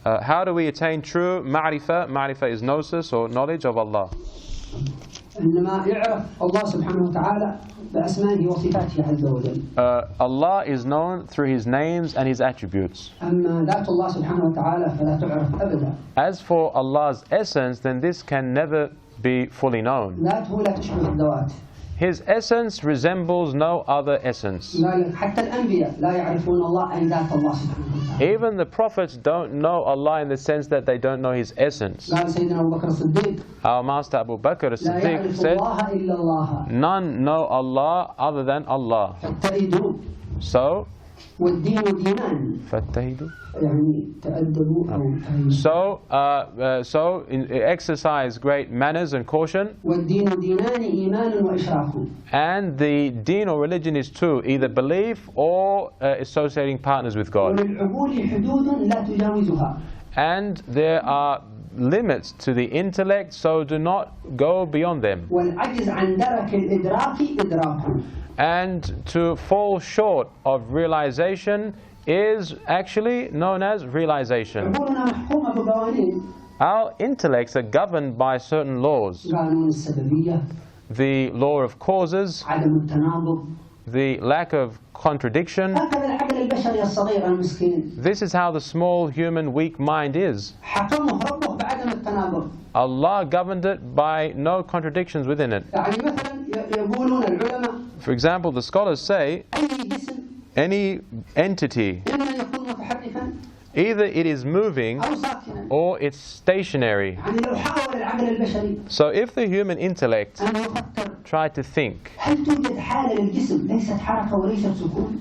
How do we attain true ma'rifah? Ma'rifah is gnosis or knowledge of Allah. عندما يعرف الله سبحانه وتعالى بأسمائه وصفاته عز وجل. Allah is known through His names and His attributes. أما ذات الله سبحانه وتعالى فلا تعرف أبدا. As for Allah's essence, then this can never be fully known. ذاته لا تشبه الذوات. His essence resembles no other essence. حتى الأنبياء لا يعرفون الله أي ذات الله سبحانه وتعالى. Even the prophets don't know Allah in the sense that they don't know His essence. قال سيدنا أبو بكر الصديق. Our master Abu Bakr as-Siddiq said, none know Allah other than Allah. So, فاتهدوا. So exercise great manners and caution. And the deen or religion is two, either belief or associating partners with God. And there are limits to the intellect, so do not go beyond them. And to fall short of realization is actually known as realization. Our intellects are governed by certain laws. The law of causes, the lack of contradiction. This is how the small human weak mind is. Allah governed it by no contradictions within it. For example, the scholars say, any entity, either it is moving or it's stationary. So if the human intellect tried to think,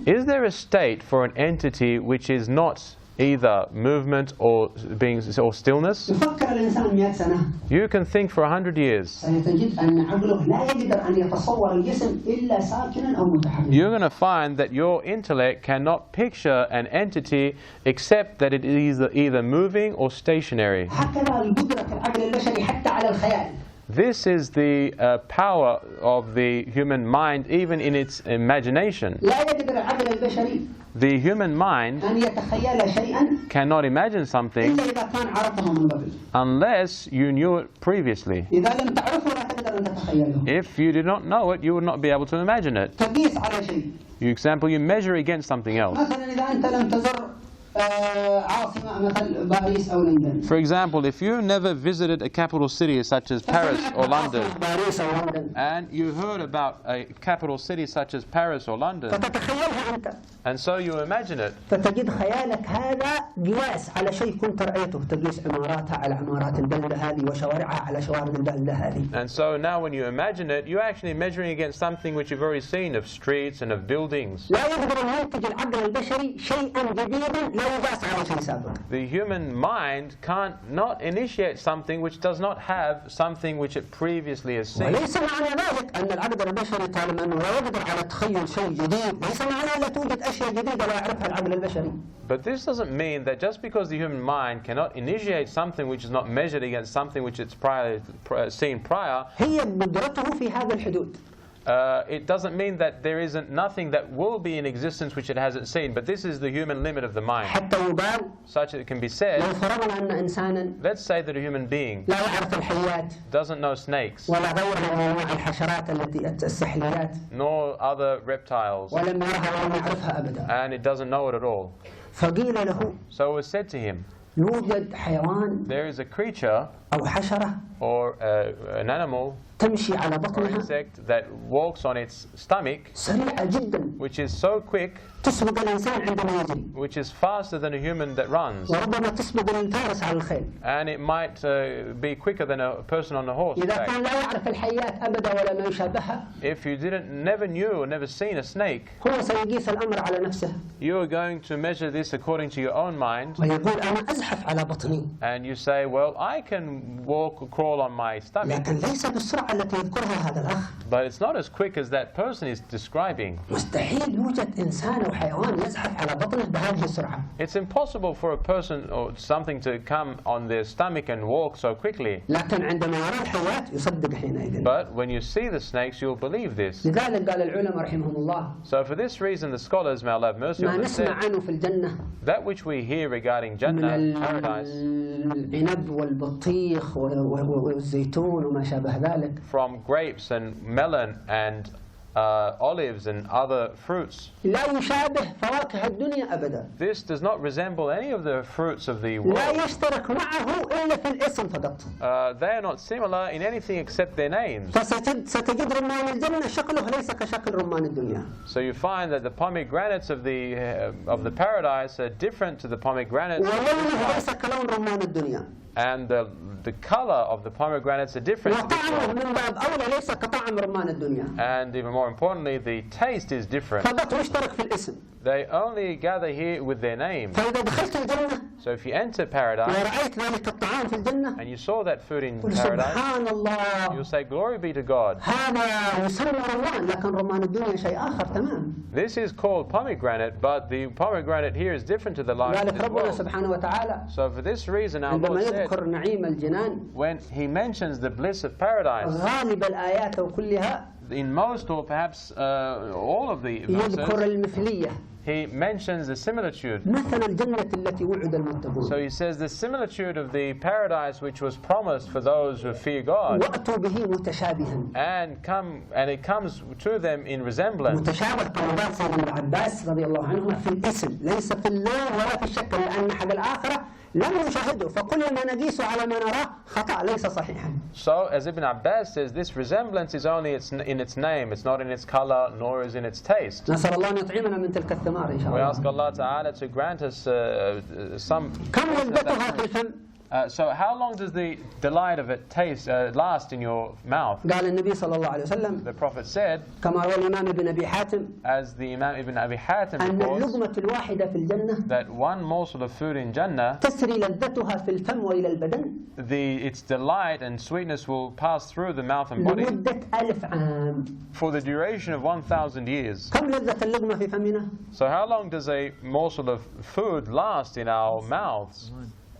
is there a state for an entity which is not either movement or stillness? You can think for 100 years. You're going to find that your intellect cannot picture an entity except that it is either moving or stationary. This is the power of the human mind, even in its imagination. The human mind cannot imagine something unless you knew it previously. If you did not know it, you would not be able to imagine it. For example, you measure against something else. For example, if you never visited a capital city such as Paris or London, and you heard about a capital city such as Paris or London, and so you imagine it, and so now when you imagine it, you're actually measuring against something which you've already seen, of streets and of buildings. The human mind can't not initiate something which does not have something which it previously has seen. But this doesn't mean that just because the human mind cannot initiate something which is not measured against something which it's seen prior, it doesn't mean that there isn't nothing that will be in existence which it hasn't seen. But this is the human limit of the mind. Such that it can be said, let's say that a human being doesn't know snakes, nor other reptiles, and it doesn't know it at all. So it was said to him, there is a creature or an animal or insect that walks on its stomach, which is so quick, which is faster than a human that runs, and it might be quicker than a person on a horse. If you never knew or never seen a snake, you are going to measure this according to your own mind, and you say, well, I can can walk or crawl on my stomach. لكن ليس بالسرعة التي يذكرها هذا الأخ. But it's not as quick as that person is describing. مستحيل يوجد إنسان أو حيوان يزحف على بطنه بهذه السرعة. It's impossible for a person or something to come on their stomach and walk so quickly. لكن عندما يرى الحيات يصدق حينئذ. But when you see the snakes, you'll believe this. لذلك قال العلماء رحمهم الله. So for this reason, the scholars, may Allah have mercy on them, said, that which we hear regarding Jannah, paradise, العنب والبطيخ والزيتون وما شابه ذلك. From grapes and melon and olives and other fruits. لا يشابه فواكه الدنيا أبدا. This does not resemble any of the fruits of the world. لا يشترك معه إلا في الاسم فقط. They are not similar in anything except their names. ستجد رمان الجنة شكله ليس كشكل رمان الدنيا. So you find that the pomegranates of the paradise are different to the pomegranates. ولونه ليس كلون رمان الدنيا. And the color of the pomegranates are different. And even more importantly, the taste is different. They only gather here with their name. So if you enter paradise and you saw that food in paradise, you'll say, glory be to God. This is called pomegranate, but the pomegranate here is different to the life of this world. So for this reason, our Lord said, when He mentions the bliss of paradise, in most or perhaps all of the verses, He mentions the similitude. So He says the similitude of the paradise which was promised for those who fear God, and it comes to them in resemblance. So, as Ibn Abbas says, this resemblance is only in its name, it's not in its color, nor is in its taste. We ask Allah Ta'ala to grant us some. So how long does the delight of it last in your mouth? The Prophet said, as the Imam Ibn Abi Hatim reports, that one morsel of food in Jannah, its delight and sweetness will pass through the mouth and body for the duration of 1,000 years. So how long does a morsel of food last in our mouths?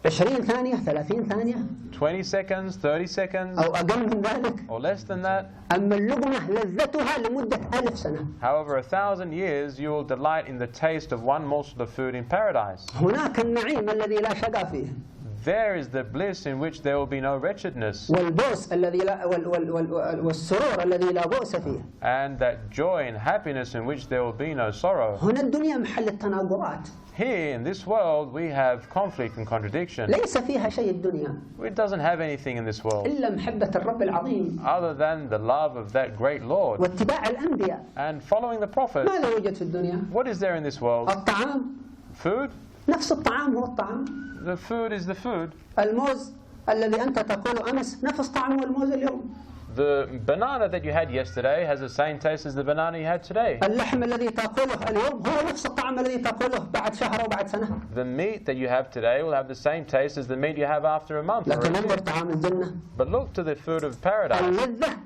20 ثانية 30 ثانية 20 seconds 30 seconds أو أقل من ذلك or less than that. أما اللقمة لذتها لمدة 1000 سنة. However, 1,000 years you will delight in the taste of one morsel of food in paradise. هناك النعيم الذي لا شقى فيه. There is the bliss in which there will be no wretchedness. والبؤس الذي لا والسرور الذي لا بؤس فيه. And that joy and happiness in which there will be no sorrow. هنا الدنيا محل التناقضات. Here in this world we have conflict and contradiction. ليس فيها شيء الدنيا. It doesn't have anything in this world إلا محبة الرب العظيم. other than the love of that great Lord واتباع الأنبياء. and following the Prophet. ماذا يوجد في الدنيا؟ What is there in this world? الطعام. Food. نفس الطعام هو الطعام. The food is the food. الموز الذي أنت تقوله أمس نفس طعمه الموز اليوم. The banana that you had yesterday has the same taste as the banana you had today. اللحم الذي تأكله اليوم هو نفس الطعم الذي تأكله بعد شهر أو بعد سنة. The meat that you have today will have the same taste as the meat you have after a month. لكن انظر طعام الجنة. But look to the food of paradise. اللذة.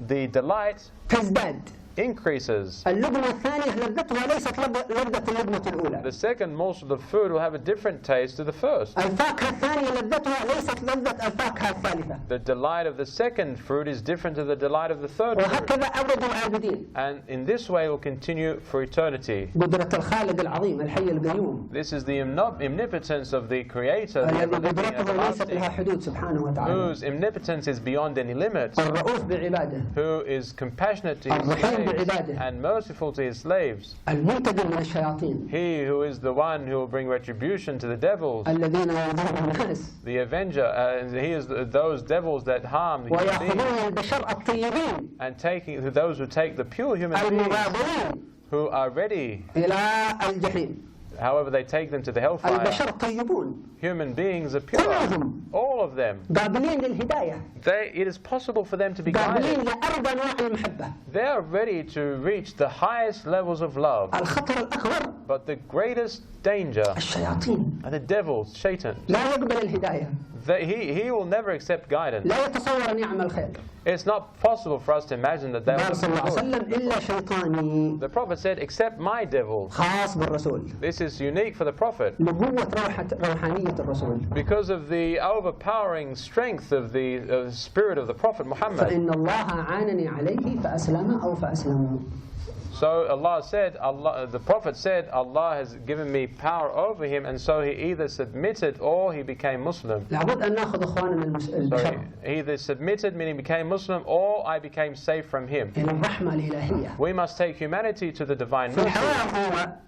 The delight تزداد. increases. اللقمة الثانية لذتها ليست لذة اللقمة الأولى. The second morsel of food will have a different taste to the first. الفاكهة الثانية لذتها ليست لذة الفاكهة الثالثة. The delight of the second fruit is different to the delight of the third fruit. وهكذا أبد العابدين. And in this way it will continue for eternity. قدرة الخالق العظيم الحي القيوم. This is the omnipotence of the Creator, the قدرته ليست لها حدود سبحانه وتعالى. whose omnipotence is beyond any limits. الرؤوف بعباده. Who is compassionate to his slaves and merciful to his slaves. المنتقم من الشياطين. He who is the one who will bring retribution to the devils. الذين يضرون الناس. The avenger, he is those devils that harm the human beings. ويأخذون البشر الطيبين. And taking those who take the pure human beings, who are ready. إلى الجحيم. However, they take them to the hellfire. البشر طيبون. Human beings are pure. All of them. قابلين للهداية. It is possible for them to be guided. قابلين لأربع أنواع المحبة. They are ready to reach the highest levels of love. الخطر الأكبر. But the greatest danger الشياطين. are the devils, Satan. لا يقبل الهداية. that he will never accept guidance. لا يتصور أن يعمل خير. It's not possible for us to imagine that they will do good. إلا شيطاني. The Prophet said, except my devil. خاص بالرسول. This is unique for the Prophet. نبوة روحانية الرسول. Because of the overpowering strength of the spirit of the Prophet Muhammad. فإن الله عانني عليه فأسلم أو فأسلموا. So the Prophet said, Allah has given me power over him, and so he either submitted or he became Muslim. لابد أن نأخذ إخواننا البشر. So he either submitted, meaning became Muslim, or I became safe from him. إلى الرحمة الإلهية. We must take humanity to the divine mercy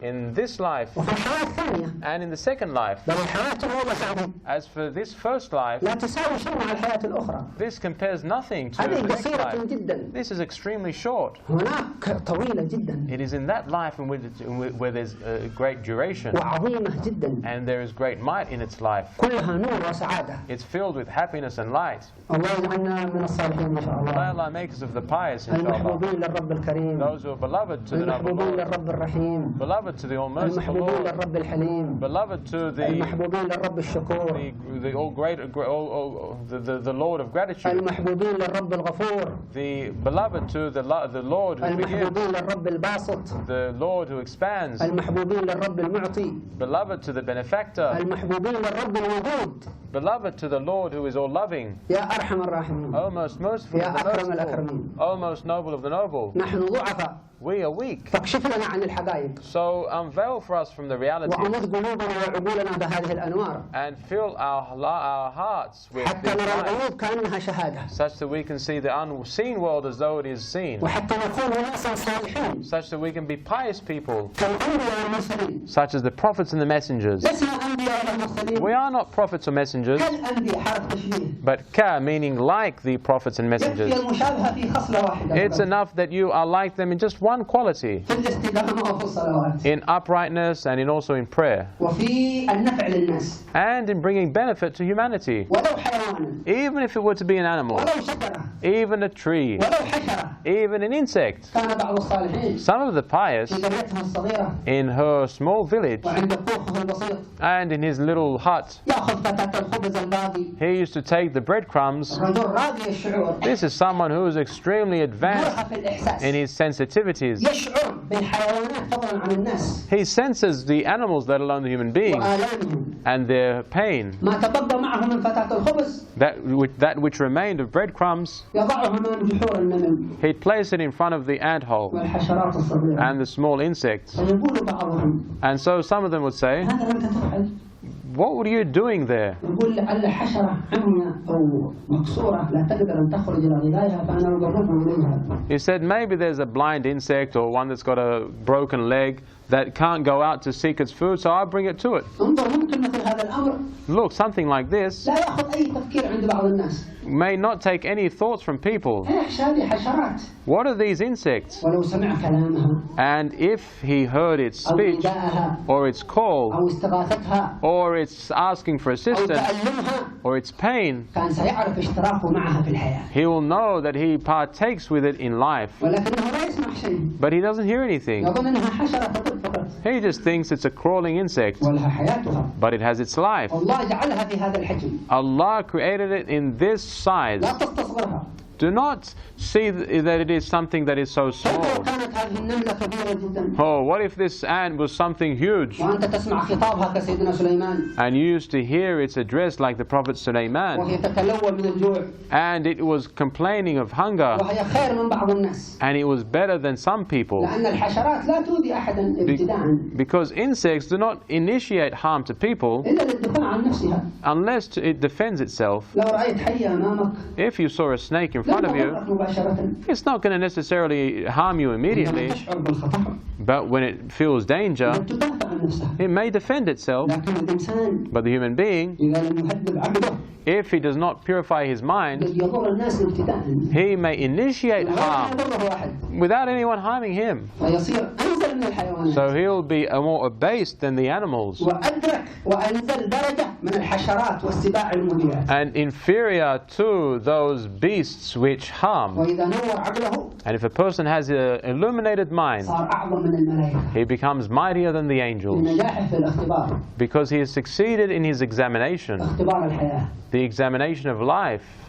in this life وفي الحياة الثانية. and in the second life. بل الحياة الأولى سعيدة. As for this first life, لا تساوي شيء مع الحياة الأخرى. this compares nothing to هذه the next قصيرة life. جدا. This is extremely short. هناك طويلة جدا. It is in that life where there's a great duration, وعظيمة جدا. and there is great might in its life. كلها نور وسعادة. It's filled with happiness and light. الله يجعلنا من الصالحين إن شاء الله. May Allah make us of the pious, inshallah. المحبوبين للرب الكريم. Those who are beloved to the noble المحبوبين Lord, للرب الرحيم. beloved to the Almighty المحبوبين Lord, للرب الحليم. beloved to the المحبوبين للرب الشكور. the all great, the Lord of gratitude. المحبوبين للرب الغفور. The beloved to the Lord who forgives. المحبوبين للرب الباسط. The Lord who expands. المحبوبين للرب المعطي. Beloved to the benefactor. المحبوبين للرب الودود. Beloved to the Lord who is all loving. يا أرحم الراحمين. O most merciful يا of the أكرم merciful. الأكرمين. O most noble of the noble. نحن ضعفاء. We are weak. فاكشف لنا عن الحقائق. So unveil for us from the reality. وأمد قلوبنا وعقولنا بهذه الأنوار. And fill our hearts with حتى نرى الغيوب كأنها شهادة. such that we can see the unseen world as though it is seen. وحتى نكون ناسا صالحين. Such that we can be pious people. كالأنبياء والمرسلين. Such as the prophets and the messengers. لسنا أنبياء ولا مرسلين. We are not prophets or messengers. كالأنبياء حرف تشبيه. But ka, meaning like the prophets and messengers. يكفي المشابهة في خصلة واحدة. It's enough that you are like them in just one quality. في الاستقامة وفي الصلوات. In uprightness and in also in prayer. وفي النفع للناس. And in bringing benefit to humanity. ولو حيوانا. Even if it were to be an animal. ولو شجرة. Even a tree. ولو حشرة. Even an insect. كان بعض الصالحين. Some of the pious في قريتها الصغيرة. in her small village وعند كوخه البسيط. and in his little hut, يأخذ فتاة الخبز الباقي. he used to take the breadcrumbs. رجل راضي الشعور. This is someone who is extremely advanced في الإحساس. in his sensitivities. يشعر بالحيوانات فضلا عن الناس. He senses the animals, let alone the human beings, وآلامهم. and their pain. ما تبقى معه من فتاة الخبز. That which remained of breadcrumbs, يضعه أمام جحور النمل. he'd place it in front of the anthole والحشرات الصغيرة. and the small insects. فيقول بعضهم. And so some of them would say, هذا أنت تفعل. what were you doing there? يقول لعل حشرة عمياء أو مكسورة لا تقدر أن تخرج إلى غذائها فأنا أقربها إليها. He said maybe there's a blind insect or one that's got a broken leg that can't go out to seek its food, so I'll bring it to it. انظر ممكن مثل هذا الأمر. Look, something like this لا يأخذ أي تفكير عند بعض الناس. may not take any thoughts from people. إيش هذه حشرات. What are these insects? ولو سمع كلامها. And if he heard its أو speech نداءها. or its call أو استغاثتها. or its asking for أو assistance تألمها. or its pain, كان سيعرف اشتراكه معها في الحياة. he will know that he partakes with it in life. ولكنه لا يسمع شيء. But he doesn't hear anything. يظن أنها حشرة تطب فقط. He just thinks it's a crawling insect. ولها حياتها. But it has its life. الله جعلها في هذا الحجم. Allah created it in this size. لا تستصغرها. Do not see that it is something that is so small. كانت هذه النملة كبيرة جدا. Oh, what if this ant was something huge? وأنت تسمع خطابها كسيدنا سليمان. And you used to hear its address like the Prophet Sulaiman. وهي تتلوى من الجوع. And it was complaining of hunger. وهي خير من بعض الناس. And it was better than some people. لأن الحشرات لا تؤذي أحدا ابتداءً. Because insects do not initiate harm to people إلا للدفاع عن نفسها. unless it defends itself. لو رأيت حية أمامك. If you saw a snake in front of you, it's not going to necessarily harm you immediately. But when it feels danger, it may defend itself. But the human being, if he does not purify his mind, he may initiate harm without anyone harming him. So he'll be more abased than the animals. And inferior to those beasts which harm. And if a person has an illuminated mind, he becomes mightier than the angels. Because he has succeeded in his examination, the examination of life.